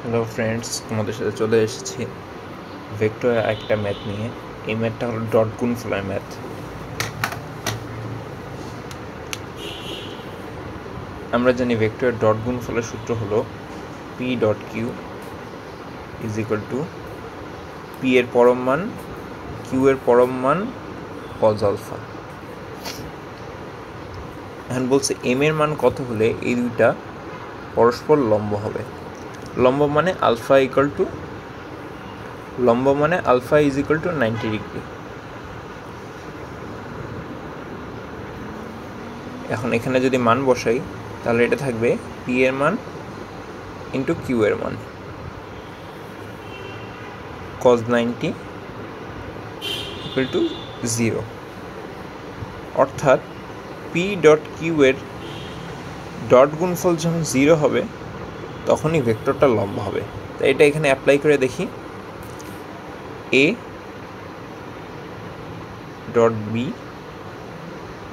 Hello friends, তোমাদের সাথে চলে এসেছি ভেক্টর একটা ম্যাথ নিয়ে। এই ম্যাথটা হলো ডট গুণফলের ম্যাথ। আমরা জানি ভেক্টরের ডট গুণফলের সূত্র হলো P dot Q is equal to P এর পরম মান কিউ এর পরম মান কজ আলফা। এখন বলছে এম এর মান কত হলে এই দুইটা পরস্পর লম্ব হবে। লম্ব মানে alpha is equal to 90 degree. এখন এখানে যদি মান বসাই তাহলে এটা থাকবে পি এর মান ইন্টু কিউ এর মান, cos 90 ইকুয়াল টু 0। অর্থাৎ পি ডট কিউ এর ডট গুণফল যখন 0 হবে তখনই ভেক্টরটা লম্ব হবে। তাই এটা এখানে অ্যাপ্লাই করে দেখি। এ ডট বি,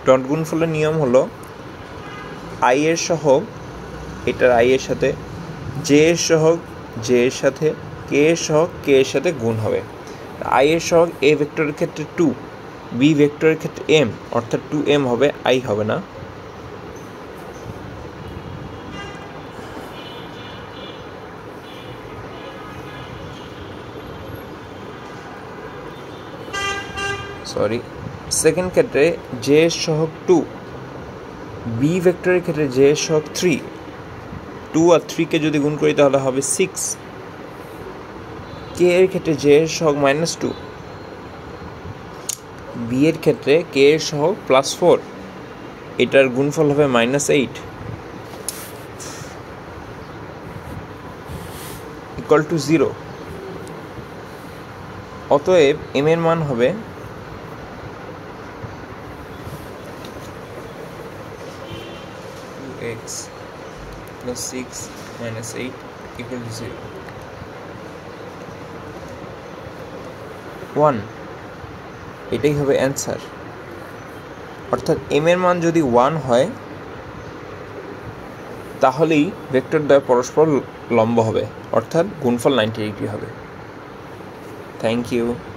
ডট গুণফলের নিয়ম হলো আই এর সহগ এটার আই এর সাথে, জে এর সহগ জে এর সাথে, কে এর সহগ কে এর সাথে গুণ হবে। আই এর সহগ এ ভেক্টরের ক্ষেত্রে 2, বি ভেক্টরের ক্ষেত্রে এম, অর্থাৎ 2m হবে, আই হবে না। সেকেন্ড ক্ষেত্রে জে এর সহগ 2, বি ভেক্টরের ক্ষেত্রে জে এর সহগ 3, 2 আর 3কে যদি গুণ করি তাহলে হবে 6। কে এর ক্ষেত্রে জে এর সহগ -2, বি এর ক্ষেত্রে কে এর সহগ +4, এটার গুণফল হবে -8 ইকুয়াল টু 0। অতএব এম এর মান হবে x plus 6 minus 8 equal to 0, 1। এটাই হবে অ্যান্সার। অর্থাৎ এম এর মান যদি 1 হয় তাহলেই ভেক্টর দ্বয় পরস্পর লম্ব হবে, অর্থাৎ গুণফল 90 ডিগ্রি হবে। Thank you.